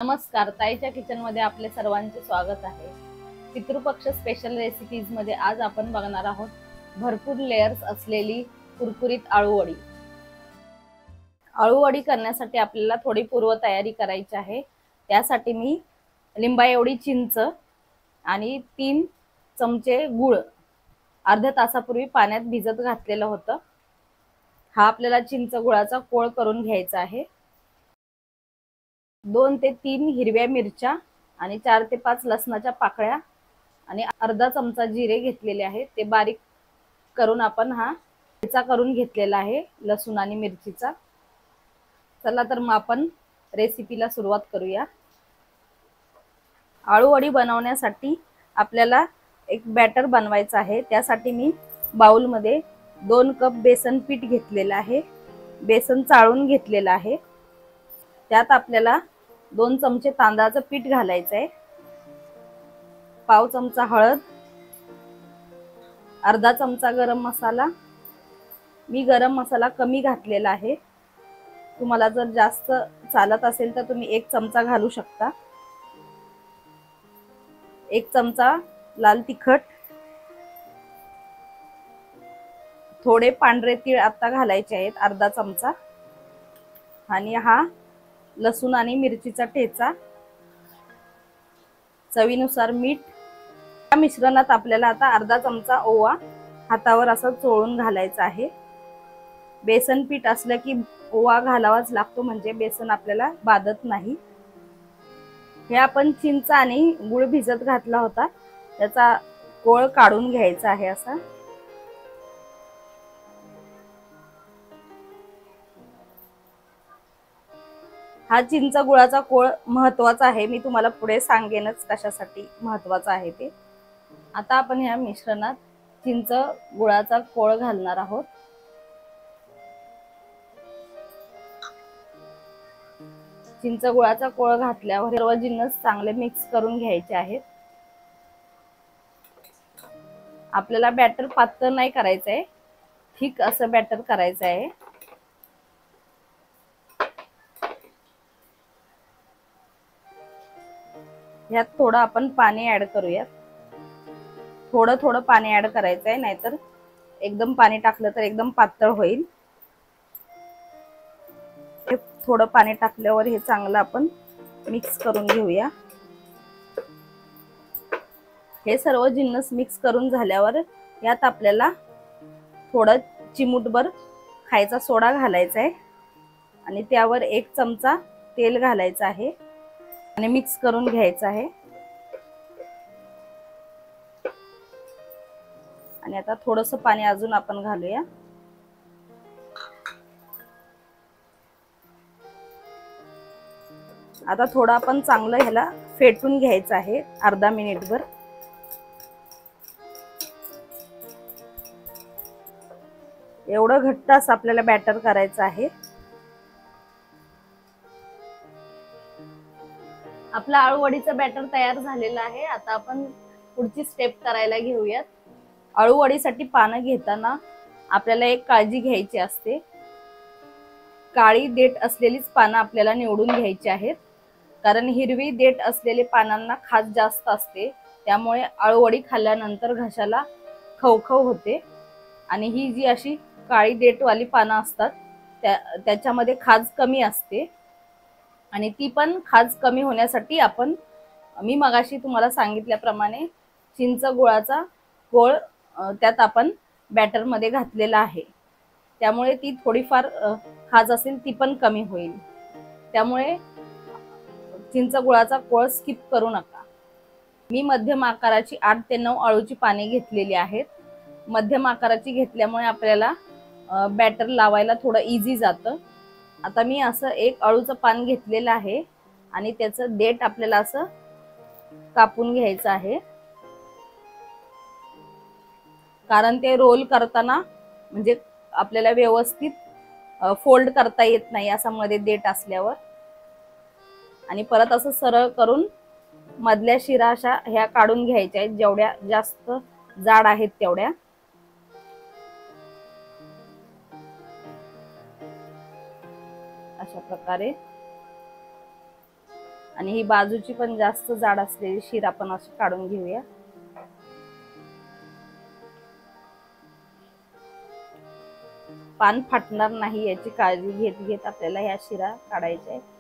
नमस्कार, ताईच्या किचन मध्ये आपले सर्वांचे स्वागत आहे। पितृपक्ष स्पेशल रेसिपीज मध्ये आज आपण बघणार आहोत भरपूर लेयर्स असलेली कुरकुरीत आळूवडी। आळूवडी करण्यासाठी आपल्याला थोडी पूर्व तयारी करायची आहे। त्यासाठी मी लिंबा एवढी चिंच आणि 3 चमचे गूळ अर्ध्या तासापूर्वी पाण्यात भिजत घातलेलं होतं। हा आपल्याला चिंच गुळाचा कोळ करून घ्यायचा आहे। 2 ते 3 हिरव्या मिरच्या आणि 4 ते 5 लसणाच्या पाकळ्या आणि अर्धा चमचा जिरे घेतलेले आहे। ते बारीक करून आपण हा ठेचा करून घेतलेला आहे लसूण आणि मिरचीचा। चला तर मग आपण रेसिपीला सुरुवात करूया। आळूवडी बनवण्यासाठी आपल्याला एक बॅटर बनवायचा आहे। त्यासाठी मी बाउल मध्ये 2 कप बेसन पीठ घेतलेलं आहे। बेसन चाळून घेतलेलं आहे। त्यात आपल्याला 2 चमचे तांदळाचं पीठ घालायचं आहे। पाव चमचा हळद, अर्धा चमचा गरम मसाला। मी गरम मसाला कमी घातलेला आहे। तुम्हाला जर जास्त चालत असेल तर तुम्ही 1 चमचा घालू शकता। 1 चमचा लाल तिखट, थोडे पांढरे तीळ आता घालायचे आहेत अर्धा चमचा, आणि हा लसूण आणि मिरचीचा ठेचा, चवीनुसार मीठ। या मिश्रणात आपल्याला आता अर्धा चमचा ओवा हातावर असं चोळून घालायचा आहे। बेसन पीठ असलं की ओवा घालावाच लागतो, म्हणजे बेसन आपल्याला बाधत नाही। हे आपण चिंच आणि गूळ भिजत घातला होता त्याचा कोळ काढून घ्यायचा आहे असा। हा चिंच गुळाचा कोळ महत्त्वाचा आहे, मी तुम्हाला पुढे सांगेनच कशासाठी महत्त्वाचा आहे ते। आता आपण ह्या मिश्रणात चिंच गुळाचा कोळ घालणार आहोत। चिंच गुळाचा कोळ घातल्यावर सर्व जिन्नस चांगले मिक्स करून घ्यायचे आहेत। आपल्याला बॅटर पातळ नाही करायचं आहे, ठीक असं बॅटर करायचं आहे। यात थोडं आपण पाणी ऍड करूया। थोडं थोडं पाणी ऍड करायचं आहे, नाहीतर एकदम पाणी टाकलं तर एकदम पातळ होईल। थोडं पाणी टाकल्यावर हे चांगलं आपण मिक्स करून घेऊया। हे सर्व जिन्नस मिक्स करून झाल्यावर यात आपल्याला थोडं चिमूटभर खायचा सोडा घालायचा आहे आणि त्यावर 1 चमचा तेल घालायचं आहे आणि मिक्स करून घ्यायचं आहे। आणि आता थोडंसं पाणी अजून आपण घालूया। आता थोडं आपण चांगलं ह्याला फेटून घ्यायचं आहे अर्धा मिनिटभर। एवढं घट्ट असं आपल्याला बॅटर करायचं आहे। आपला आळूवडीचं बॅटर तयार झालेलं आहे। आता आपण पुढची स्टेप करायला घेऊयात। आळूवडीसाठी पानं घेताना आपल्याला एक काळजी घ्यायची असते। काळी देठ असलेलीच पानं आपल्याला निवडून घ्यायची आहेत, कारण हिरवी देठ असलेले पानांना खाज जास्त असते, त्यामुळे आळूवडी खाल्ल्यानंतर घशाला खवखव होते। आणि ही जी अशी काळी देठवाली पानं असतात त्याच्यामध्ये खाज कमी असते, आणि ती पण खाज कमी होण्यासाठी आपण मी मगाशी तुम्हाला सांगितल्याप्रमाणे चिंच गुळाचा कोळ त्यात आपण बॅटर मध्ये घातलेला आहे। त्यामुळे ती थोडीफार खाज असेल ती पण कमी होईल। त्यामुळे चिंच गुळाचा कोळ स्किप करू नका। मी मध्यम आकाराची 8 ते 9 आळूची पाने घेतलेली आहेत। मध्यम आकाराची घेतल्यामुळे आपल्याला बॅटर लावायला थोडं इझी जातं। आता मी असं 1 आळूचं पान घेतलेलं आहे आणि त्याचं देठ आपल्याला असं कापून घ्यायचं आहे, कारण ते रोल करताना म्हणजे आपल्याला व्यवस्थित फोल्ड करता येत नाही असं मध्ये देठ असल्यावर। आणि परत असं सरळ करून मधल्या शिरा अशा ह्या काढून घ्यायच्या आहेत, जेवढ्या जास्त जाड आहेत तेवढ्या। अशा प्रकारे आणि ही बाजूची पण जास्त जाड असलेली शीर आपण अशी काढून घेऊया। पान फाटणार नाही याची काळजी घेत घेत आपल्याला ह्या शिरा काढायच्या आहेत।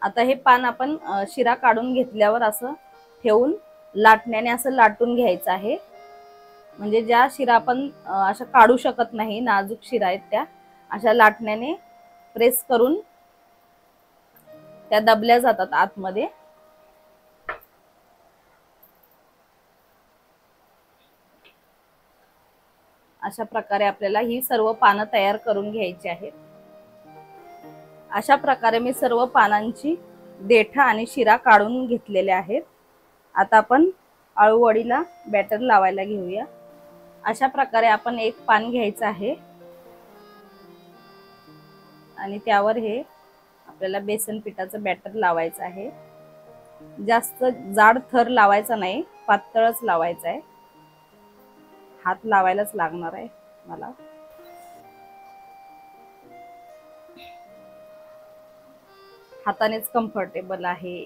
आता हे पान आपण शिरा काढून घेतल्यावर असं ठेवून लाटण्याने असं लाटून घ्यायचं आहे। म्हणजे ज्या शिरा आपण अशा काढू शकत नाही, नाजूक शिरा आहेत त्या अशा लाटण्याने प्रेस करून त्या दबल्या जातात आतमध्ये। अशा प्रकारे आपल्याला ही सर्व पानं तयार करून घ्यायची आहेत। अशा प्रकारे मी सर्व पानांची देठ आणि शिरा काढून घेतलेल्या आहेत। आता आपण आळूवडीला बॅटर लावायला घेऊया। अशा प्रकारे आपण एक पान घ्यायचं आहे आणि त्यावर हे आपल्याला बेसन पिठाचं बॅटर लावायचं आहे। जास्त जाड थर लावायचा नाही, पातळच लावायचा आहे। हात लावायलाच लागणार आहे मला। हातानेच कम्फर्टेबल आहे।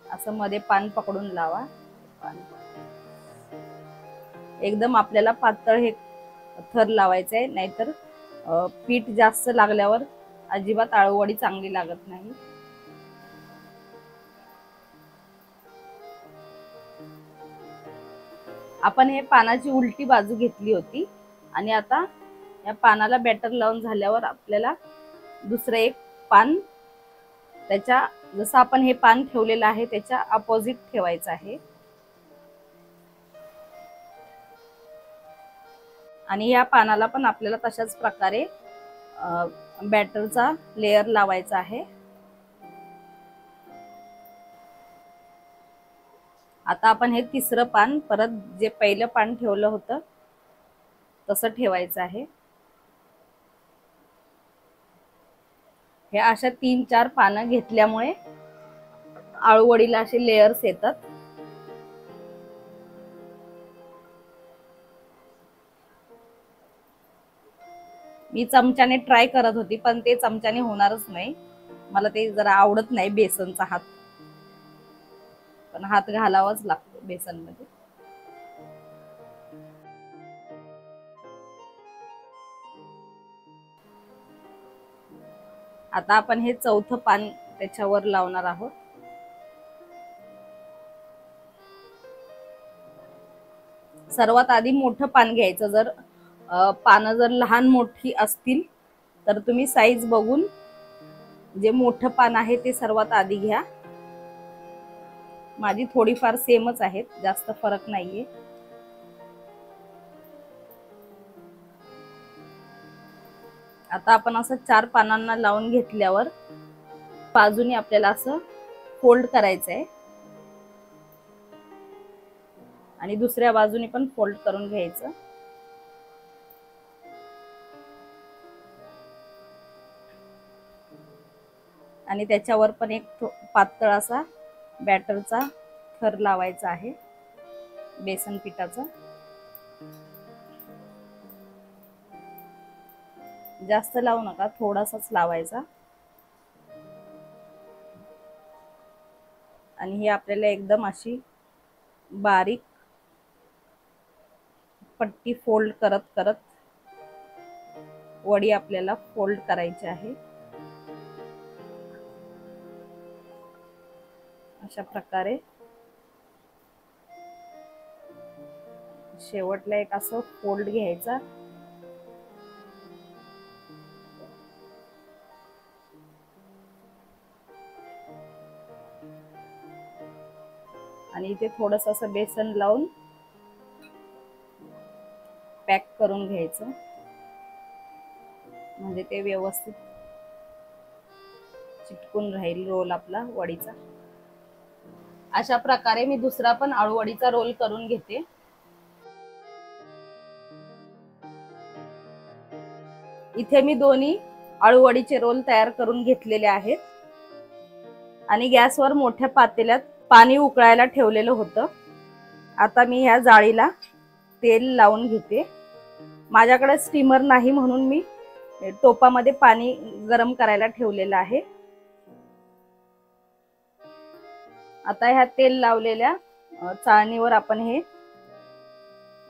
असं मध्ये पान पकडून लावा। एकदम आपल्याला पातळ हे थर लावायचे आहे, नाहीतर पीठ जास्त लागल्यावर अजिबात आळूवडी चांगली लागत नाही। आपण हे पानाची उलटी बाजू घेतली होती आणि आता या पानाला बॅटर लावून झाल्यावर आपल्याला दुसरं एक पान त्याच्या जसं आपण हे पान ठेवलेलं आहे त्याच्या अपोजिट ठेवायचं आहे आणि या पानाला पण आपल्याला तशाच प्रकारे बॅटरचा लेयर लावायचा आहे। आता आपण हे तिसरं पान परत जे पहिलं पान ठेवलं होतं तसं ठेवायचं आहे। हे अशा 3-4 पानं घेतल्यामुळे आळूवडीला असे लेयर्स येतात। मी चमच्याने ट्राय करत होती पण ते चमच्याने होणारच नाही, मला ते जरा आवडत नाही बेसनचा हात, पण हात घालावाच लागतो बेसन मध्ये। आता आपण हे चौथं पान त्याच्यावर लावणार आहोत। सर्वात आधी मोठं पान घ्यायचं। जर पानं जर लहान मोठी असतील तर तुम्ही साईज बघून जे मोठं पान आहे ते सर्वात आधी घ्या। माझी थोडीफार सेमच आहेत, जास्त फरक नाहीये। आता आपण असं 4 पानांना लावून घेतल्यावर बाजूने आपल्याला असं फोल्ड करायचं आहे आणि दुसऱ्या बाजूने पण फोल्ड करून घ्यायचं। आणि त्याच्यावर पण एक पातळ असा बॅटरचा थर लावायचा आहे बेसन पिठाचा। जास्त लावू नका, थोडासाच लावायचा। आणि ही आपल्याला एकदम अशी बारीक पट्टी फोल्ड करत करत वडी आपल्याला फोल्ड करायची आहे। अशा प्रकारे शेवटला एक असं फोल्ड घ्यायचा आणि इथे थोडंसं असं बेसन लावून पॅक करून घ्यायचं, म्हणजे ते व्यवस्थित चिटकून राहील रोल आपला वडीचा। अशा प्रकारे मी दुसरा पण आळूवडीचा रोल करून घेते। इथे मी दोन्ही आळूवडीचे रोल तयार करून घेतलेले आहेत। आणि गॅसवर मोठ्या पातेल्यात पाणी उकळायला ठेवलेलं होतं। आता मी ह्या जाळीला तेल लावून घेते। माझ्याकडे स्टीमर नाही म्हणून मी टोपामध्ये पाणी गरम करायला ठेवलेलं आहे। आता ह्या तेल लावलेल्या चाळणीवर आपण हे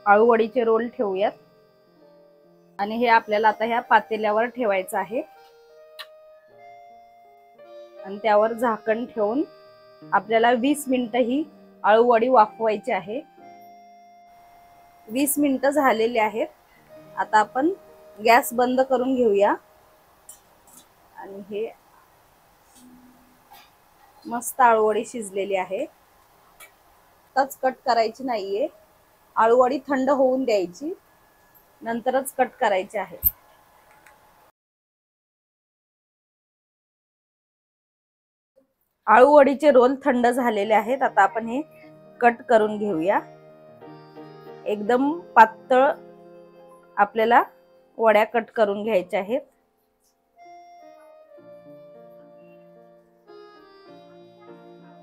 आळूवडीचे रोल ठेवूयात आणि हे आपल्याला आता ह्या पातेल्यावर ठेवायचं आहे आणि त्यावर झाकण ठेवून आपल्याला 20 मिनिटं ही आळूवडी वाफवायची आहे। 20 मिनिटं झालेली आहेत। आता आपण गॅस बंद करून घेऊया आणि हे मस्त आळूवडी शिजलेली आहे। आताच कट करायची नाहीये, आळूवडी थंड होऊन द्यायची, नंतरच कट करायची आहे। आळूवडीचे रोल थंड झालेले आहेत। आता आपण हे कट करून घेऊया। एकदम पातळ आपल्याला वड्या कट करून घ्यायच्या आहेत।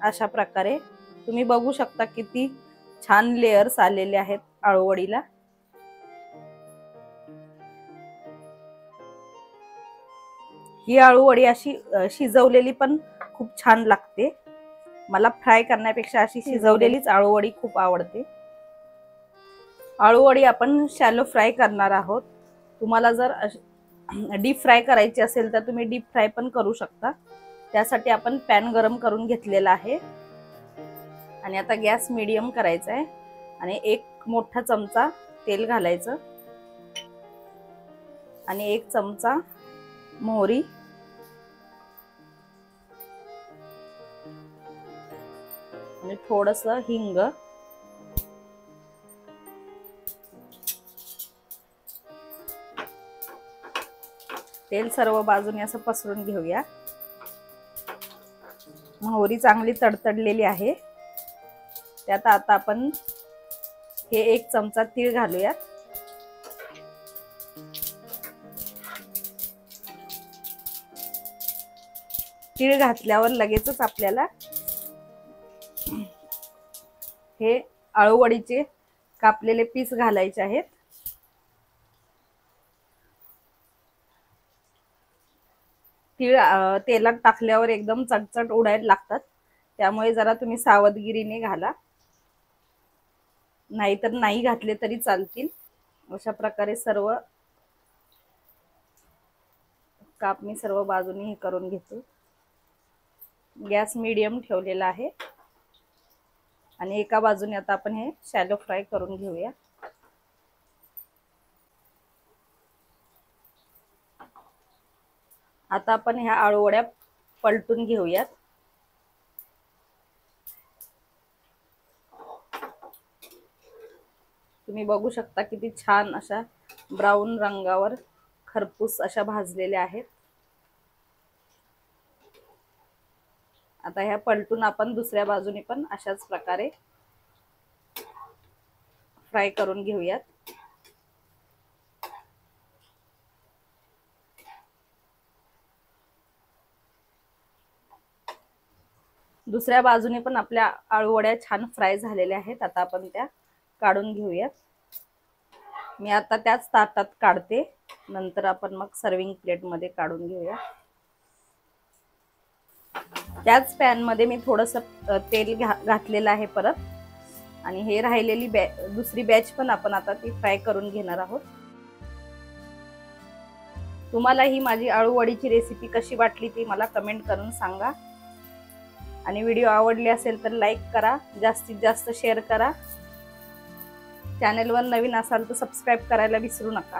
अशा प्रकारे तुम्ही बघू शकता किती छान लेयर्स आलेले आहेत आळूवडीला। ही आळूवडी अशी शिजवलेली पण खूप छान लागते। मला फ्राय करण्यापेक्षा अशी शिजवलेलीच आळूवडी खूप आवडते। आळूवडी आपण शॅलो फ्राय करणार आहोत। तुम्हाला जर डीप फ्राय करायची असेल तर तुम्ही डीप फ्राय पण करू शकता। त्यासाठी आपण पॅन गरम करून घेतलेला आहे आणि आता गॅस मीडियम करायचा आहे आणि एक मोठा चमचा तेल घालायचं आणि 1 चमचा मोहरी आणि थोडंसं हिंग, तेल सर्व बाजूने असं पसरून घेऊया। मोहरी चांगली तडतडलेली आहे। त्यात आता आपण हे 1 चमचा तीळ घालूया। तीळ घातल्यावर लगेचच आपल्याला हे आळूवडीचे कापलेले पीस घालायचे आहेत। तीळ तेलात टाकल्यावर एकदम चटचट उडायला लागतात, त्यामुळे जरा तुम्ही सावधगिरीने घाला, नाहीतर नाही घातले तरी चालतील। अशा प्रकारे सर्व काप मी सर्व बाजूनी हे करून घेतो। गॅस मीडियम ठेवलेला आहे आणि एका बाजूने आता आपण हे शॅलो फ्राय करून घेऊया। आता आपण ह्या आळूवड्या पलटून घेऊयात। तुम्ही बघू शकता किती छान अशा ब्राऊन रंगावर खरपूस अशा भाजलेल्या आहेत। आता ह्या पलटून आपण दुसऱ्या बाजूने पण अशाच प्रकारे फ्राय करून घेऊयात। दुसऱ्या बाजूने पण आपल्या आळूवड्या छान फ्राय झालेल्या आहेत। आता आपण त्या काढून घेऊयात। मी आता त्याच ताटात काढते, नंतर आपण मग सर्विंग प्लेट मध्ये काढून घेऊया। त्याच पॅन मध्ये मी थोडंसं तेल घातलेलं आहे परत, आणि हे राहिलेली दुसरी बॅच पण आपण आता ती फ्राय करून घेणार आहोत। तुम्हाला ही माझी आळूवडीची रेसिपी कशी वाटली ती मला कमेंट करून सांगा, आणि व्हिडिओ आवडली असेल तर लाईक करा, जास्तीत जास्त शेअर करा। चॅनलवर नवीन असाल तर सबस्क्राइब करायला विसरू नका।